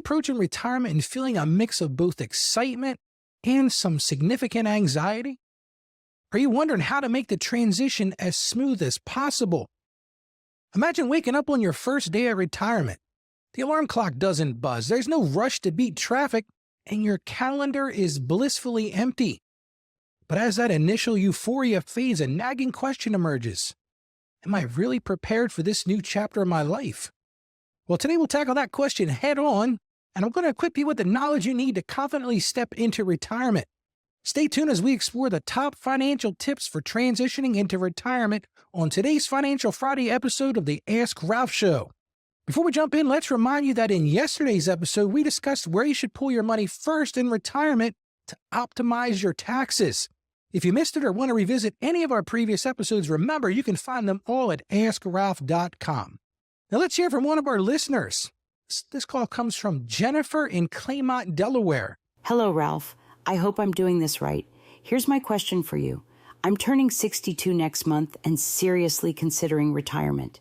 approaching retirement and feeling a mix of both excitement and some significant anxiety? Are you wondering how to make the transition as smooth as possible? Imagine waking up on your first day of retirement. The alarm clock doesn't buzz, there's no rush to beat traffic, and your calendar is blissfully empty. But as that initial euphoria fades, a nagging question emerges. Am I really prepared for this new chapter of my life? Well, today we'll tackle that question head on, and I'm going to equip you with the knowledge you need to confidently step into retirement. Stay tuned as we explore the top financial tips for transitioning into retirement on today's Financial Friday episode of the Ask Ralph Show. Before we jump in, let's remind you that in yesterday's episode, we discussed where you should pull your money first in retirement to optimize your taxes. If you missed it or want to revisit any of our previous episodes, remember you can find them all at AskRalph.com. Now let's hear from one of our listeners. This call comes from Jennifer in Claymont, Delaware. Hello, Ralph. I hope I'm doing this right. Here's my question for you. I'm turning 62 next month and seriously considering retirement.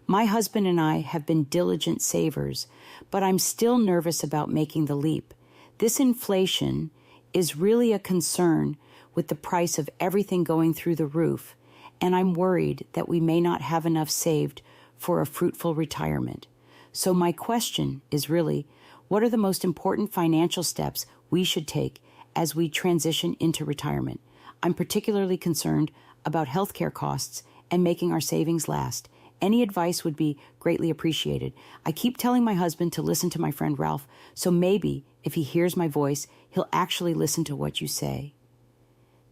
My husband and I have been diligent savers, but I'm still nervous about making the leap. This inflation is really a concern with the price of everything going through the roof, and I'm worried that we may not have enough saved for a fruitful retirement. So my question is really, what are the most important financial steps we should take as we transition into retirement? I'm particularly concerned about healthcare costs and making our savings last. Any advice would be greatly appreciated. I keep telling my husband to listen to my friend Ralph, so maybe if he hears my voice, he'll actually listen to what you say.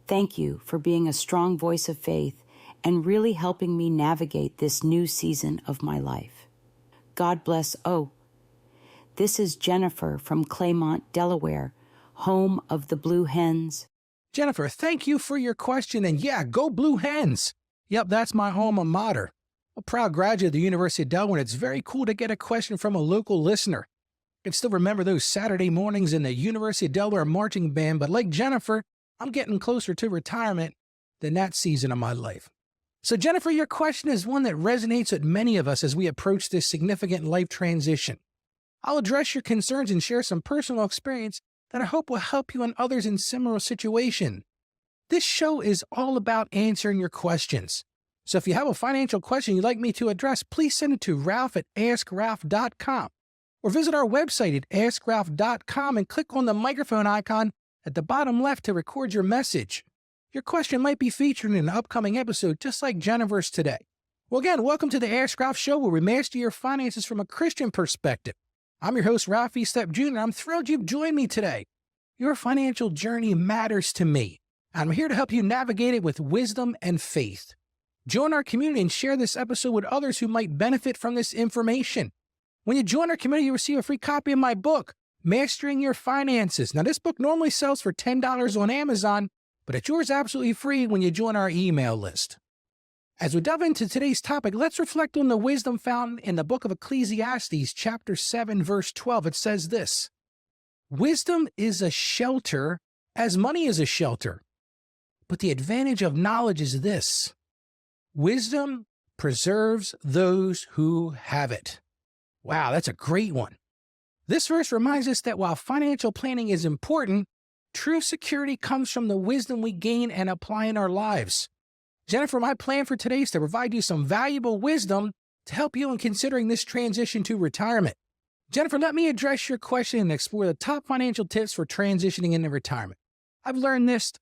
Thank you for being a strong voice of faith and really helping me navigate this new season of my life. God bless. Oh, this is Jennifer from Claymont, Delaware, home of the Blue Hens. Jennifer, thank you for your question, and yeah, go Blue Hens. Yep, that's my alma mater. A proud graduate of the University of Delaware, and it's very cool to get a question from a local listener. I can still remember those Saturday mornings in the University of Delaware marching band, but like Jennifer, I'm getting closer to retirement than that season of my life. So Jennifer, your question is one that resonates with many of us as we approach this significant life transition. I'll address your concerns and share some personal experience that I hope will help you and others in similar situation. This show is all about answering your questions. So if you have a financial question you'd like me to address, please send it to Ralph at AskRalph.com or visit our website at AskRalph.com and click on the microphone icon at the bottom left to record your message. Your question might be featured in an upcoming episode just like Jennifer's today. Well again, welcome to the Ask Ralph Show where we master your finances from a Christian perspective. I'm your host, Ralph Estep Jr., and I'm thrilled you've joined me today. Your financial journey matters to me. I'm here to help you navigate it with wisdom and faith. Join our community and share this episode with others who might benefit from this information. When you join our community, you'll receive a free copy of my book, Mastering Your Finances. Now, this book normally sells for $10 on Amazon, but it's yours absolutely free when you join our email list. As we delve into today's topic, let's reflect on the wisdom found in the book of Ecclesiastes, chapter 7, verse 12. It says this, "Wisdom is a shelter as money is a shelter. But the advantage of knowledge is this: wisdom preserves those who have it." Wow, that's a great one. This verse reminds us that while financial planning is important, true security comes from the wisdom we gain and apply in our lives. Jennifer, my plan for today is to provide you some valuable wisdom to help you in considering this transition to retirement. Jennifer, let me address your question and explore the top financial tips for transitioning into retirement. I've learned this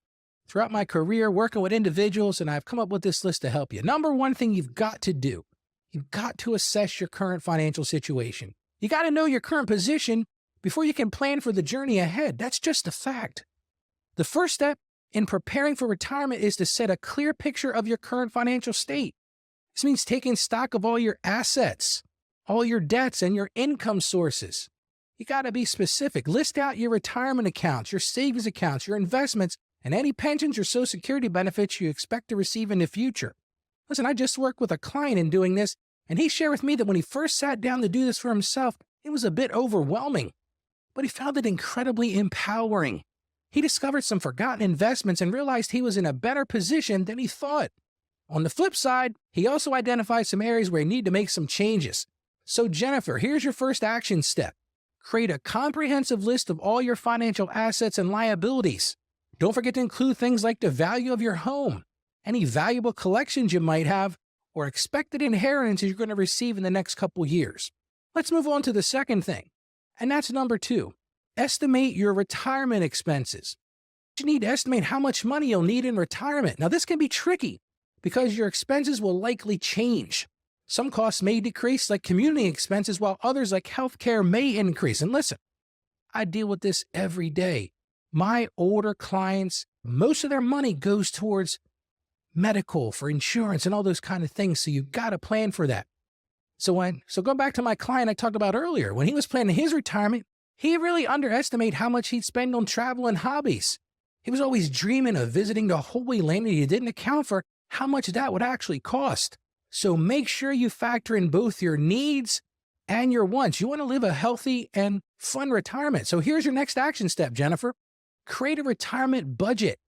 throughout my career working with individuals, and I've come up with this list to help you. Number one thing you've got to do, you've got to assess your current financial situation. You got to know your current position before you can plan for the journey ahead. That's just a fact. The first step in preparing for retirement is to set a clear picture of your current financial state. This means taking stock of all your assets, all your debts, and your income sources. You got to be specific. List out your retirement accounts, your savings accounts, your investments, and any pensions or Social Security benefits you expect to receive in the future. Listen, I just worked with a client in doing this, and he shared with me that when he first sat down to do this for himself, it was a bit overwhelming, but he found it incredibly empowering. He discovered some forgotten investments and realized he was in a better position than he thought. On the flip side, he also identified some areas where he needed to make some changes. So Jennifer, here's your first action step. Create a comprehensive list of all your financial assets and liabilities. Don't forget to include things like the value of your home, any valuable collections you might have, or expected inheritance you're going to receive in the next couple years. Let's move on to the second thing, and that's number 2. Estimate your retirement expenses. You need to estimate how much money you'll need in retirement. Now, this can be tricky because your expenses will likely change. Some costs may decrease, like community expenses, while others, like healthcare, may increase. And listen, I deal with this every day. My older clients, most of their money goes towards medical, for insurance, and all those kind of things. So you've got to plan for that. So go back to my client I talked about earlier. When he was planning his retirement, he really underestimated how much he'd spend on travel and hobbies. He was always dreaming of visiting the Holy Land, and he didn't account for how much that would actually cost. So make sure you factor in both your needs and your wants. You want to live a healthy and fun retirement. So here's your next action step, Jennifer. Create a retirement budget.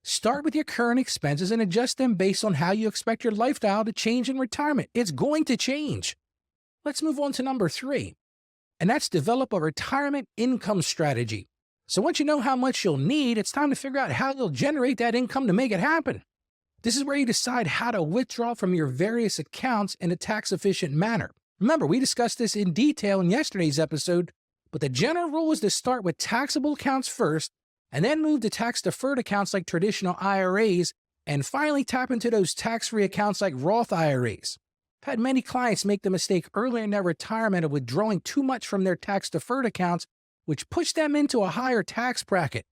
Start with your current expenses and adjust them based on how you expect your lifestyle to change in retirement. It's going to change. Let's move on to number 3, and that's develop a retirement income strategy. So once you know how much you'll need, it's time to figure out how you'll generate that income to make it happen. This is where you decide how to withdraw from your various accounts in a tax-efficient manner. Remember, we discussed this in detail in yesterday's episode, but the general rule is to start with taxable accounts first, and then move to tax-deferred accounts like traditional IRAs, and finally tap into those tax-free accounts like Roth IRAs. I've had many clients make the mistake early in their retirement of withdrawing too much from their tax-deferred accounts, which pushed them into a higher tax bracket.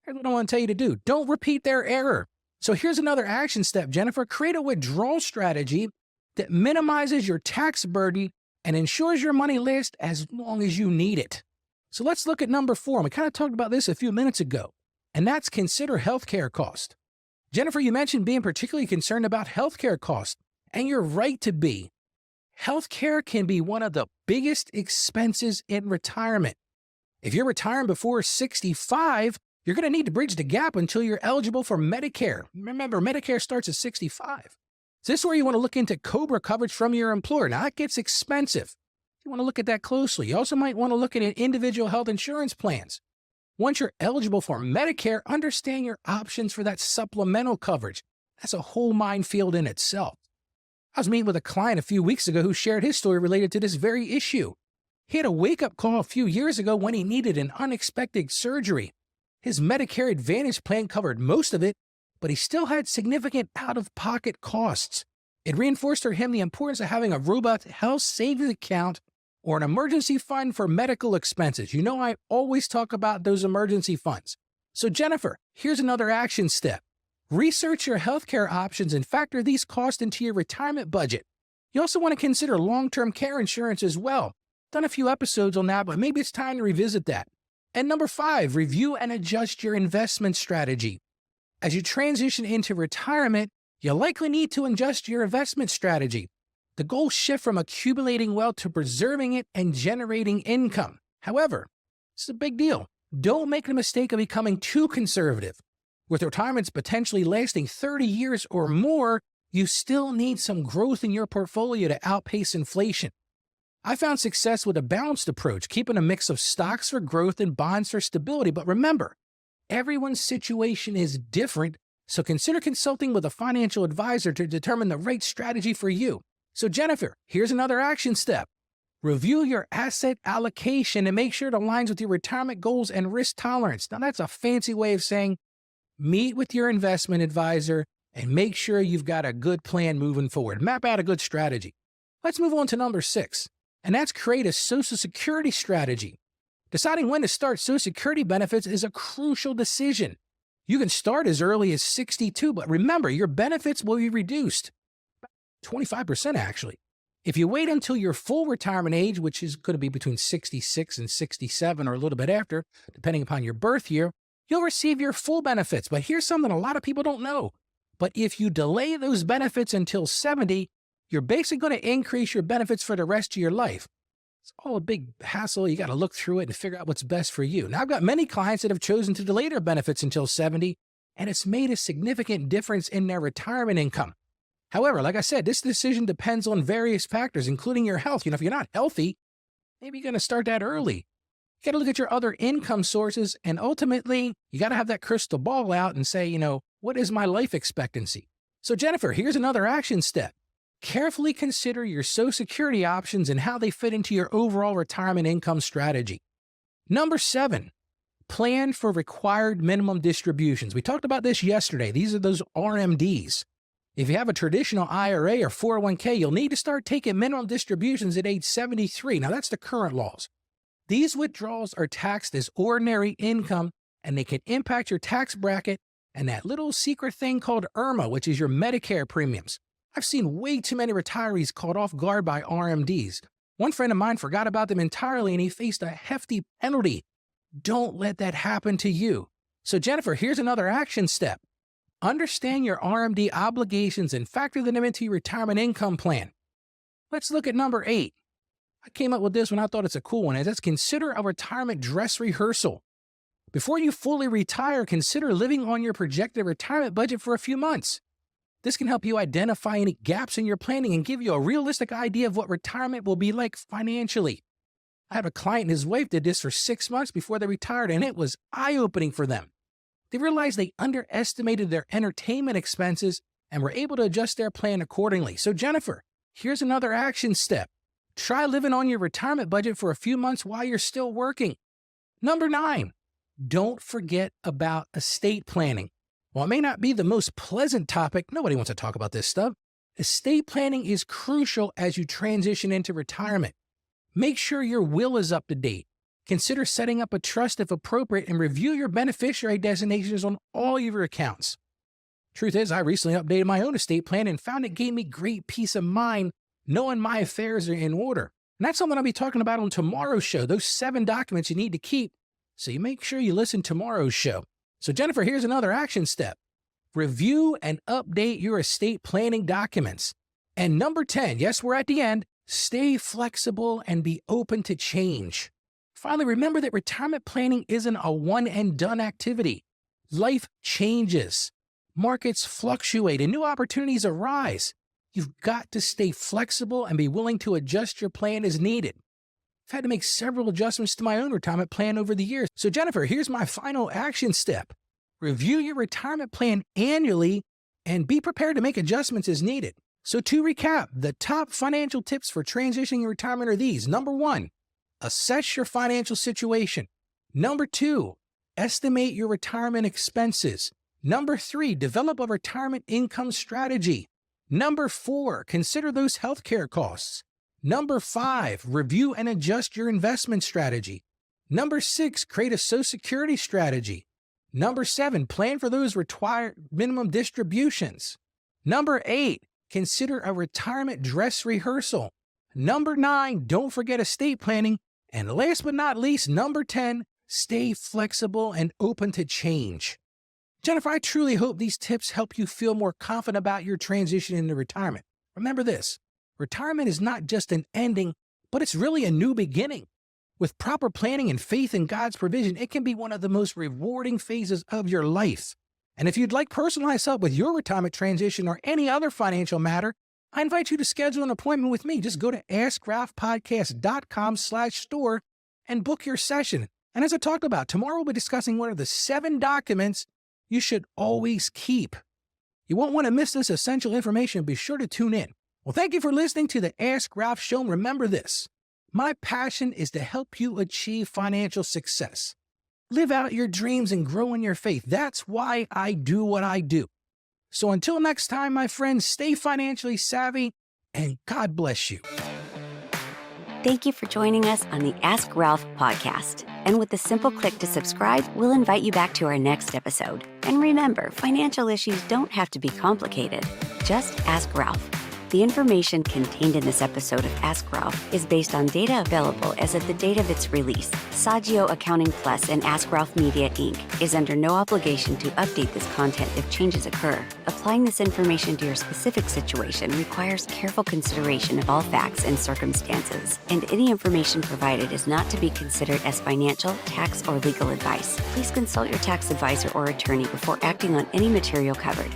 Here's what I want to tell you to do. Don't repeat their error. So here's another action step, Jennifer. Create a withdrawal strategy that minimizes your tax burden and ensures your money lasts as long as you need it. So let's look at number 4. We kind of talked about this a few minutes ago, and that's consider healthcare cost. Jennifer, you mentioned being particularly concerned about healthcare costs, and you're right to be. Healthcare can be one of the biggest expenses in retirement. If you're retiring before 65, you're going to need to bridge the gap until you're eligible for Medicare. Remember, Medicare starts at 65. So this is where you want to look into COBRA coverage from your employer. Now, it gets expensive. You want to look at that closely. You also might want to look at individual health insurance plans. Once you're eligible for Medicare, understand your options for that supplemental coverage. That's a whole minefield in itself. I was meeting with a client a few weeks ago who shared his story related to this very issue. He had a wake-up call a few years ago when he needed an unexpected surgery. His Medicare Advantage plan covered most of it, but he still had significant out-of-pocket costs. It reinforced for him the importance of having a robust health savings account or an emergency fund for medical expenses. You know, I always talk about those emergency funds. So Jennifer, here's another action step. Research your healthcare options and factor these costs into your retirement budget. You also want to consider long-term care insurance as well. Done a few episodes on that, but maybe it's time to revisit that. And number 5, review and adjust your investment strategy. As you transition into retirement, you'll likely need to adjust your investment strategy. The goals shift from accumulating wealth to preserving it and generating income. However, this is a big deal. Don't make the mistake of becoming too conservative. With retirements potentially lasting 30 years or more, you still need some growth in your portfolio to outpace inflation. I found success with a balanced approach, keeping a mix of stocks for growth and bonds for stability. But remember, everyone's situation is different, so consider consulting with a financial advisor to determine the right strategy for you. So Jennifer, here's another action step. Review your asset allocation and make sure it aligns with your retirement goals and risk tolerance. Now, that's a fancy way of saying meet with your investment advisor and make sure you've got a good plan moving forward. Map out a good strategy. Let's move on to number 6. And that's create a Social Security strategy. Deciding when to start Social Security benefits is a crucial decision. You can start as early as 62, but remember, your benefits will be reduced. 25% actually. If you wait until your full retirement age, which is going to be between 66 and 67 or a little bit after, depending upon your birth year, you'll receive your full benefits. But here's something a lot of people don't know. But if you delay those benefits until 70, you're basically going to increase your benefits for the rest of your life. It's all a big hassle. You got to look through it and figure out what's best for you. Now, I've got many clients that have chosen to delay their benefits until 70, and it's made a significant difference in their retirement income. However, like I said, this decision depends on various factors, including your health. If you're not healthy, maybe you're going to start that early. You got to look at your other income sources, and ultimately, you got to have that crystal ball out and say, what is my life expectancy? So, Jennifer, here's another action step. Carefully consider your Social Security options and how they fit into your overall retirement income strategy. Number 7, plan for required minimum distributions. We talked about this yesterday. These are those RMDs. If you have a traditional IRA or 401k, you'll need to start taking minimum distributions at age 73. Now, that's the current laws. These withdrawals are taxed as ordinary income, and they can impact your tax bracket and that little secret thing called IRMA, which is your Medicare premiums. I've seen way too many retirees caught off guard by RMDs. One friend of mine forgot about them entirely, and he faced a hefty penalty. Don't let that happen to you. So, Jennifer, here's another action step. Understand your RMD obligations and factor them into your retirement income plan. Let's look at number 8. I came up with this one. I thought it's a cool one. And that's consider a retirement dress rehearsal. Before you fully retire, consider living on your projected retirement budget for a few months. This can help you identify any gaps in your planning and give you a realistic idea of what retirement will be like financially. I had a client and his wife did this for 6 months before they retired, and it was eye-opening for them. They realized they underestimated their entertainment expenses and were able to adjust their plan accordingly. So, Jennifer, here's another action step. Try living on your retirement budget for a few months while you're still working. Number 9, don't forget about estate planning. While it may not be the most pleasant topic, nobody wants to talk about this stuff. Estate planning is crucial as you transition into retirement. Make sure your will is up to date. Consider setting up a trust if appropriate and review your beneficiary designations on all your accounts. Truth is, I recently updated my own estate plan and found it gave me great peace of mind knowing my affairs are in order. And that's something I'll be talking about on tomorrow's show, those 7 documents you need to keep. So you make sure you listen to tomorrow's show. So, Jennifer, here's another action step. Review and update your estate planning documents. And number 10, yes, we're at the end, stay flexible and be open to change. Finally, remember that retirement planning isn't a one-and-done activity. Life changes. Markets fluctuate and new opportunities arise. You've got to stay flexible and be willing to adjust your plan as needed. I've had to make several adjustments to my own retirement plan over the years. So, Jennifer, here's my final action step. Review your retirement plan annually and be prepared to make adjustments as needed. So, to recap, the top financial tips for transitioning your retirement are these. Number 1, assess your financial situation. Number 2, estimate your retirement expenses. Number 3, develop a retirement income strategy. Number 4, consider those healthcare costs. Number 5, review and adjust your investment strategy. Number 6, create a Social Security strategy. Number 7, plan for those required minimum distributions. Number 8, consider a retirement dress rehearsal. Number 9, don't forget estate planning. And last but not least, number 10, stay flexible and open to change. Jennifer, I truly hope these tips help you feel more confident about your transition into retirement. Remember this, retirement is not just an ending, but it's really a new beginning. With proper planning and faith in God's provision, it can be one of the most rewarding phases of your life. And if you'd like personalized help with your retirement transition or any other financial matter, I invite you to schedule an appointment with me. Just go to AskRalphPodcast.com/store and book your session. And as I talked about, tomorrow we'll be discussing what are the 7 documents you should always keep. You won't want to miss this essential information. Be sure to tune in. Well, thank you for listening to the Ask Ralph Show. And remember this, my passion is to help you achieve financial success. Live out your dreams and grow in your faith. That's why I do what I do. So until next time, my friends, stay financially savvy and God bless you. Thank you for joining us on the Ask Ralph podcast. And with a simple click to subscribe, we'll invite you back to our next episode. And remember, financial issues don't have to be complicated. Just ask Ralph. The information contained in this episode of Ask Ralph is based on data available as of the date of its release. Saggio Accounting Plus and Ask Ralph Media, Inc. is under no obligation to update this content if changes occur. Applying this information to your specific situation requires careful consideration of all facts and circumstances, and any information provided is not to be considered as financial, tax, or legal advice. Please consult your tax advisor or attorney before acting on any material covered.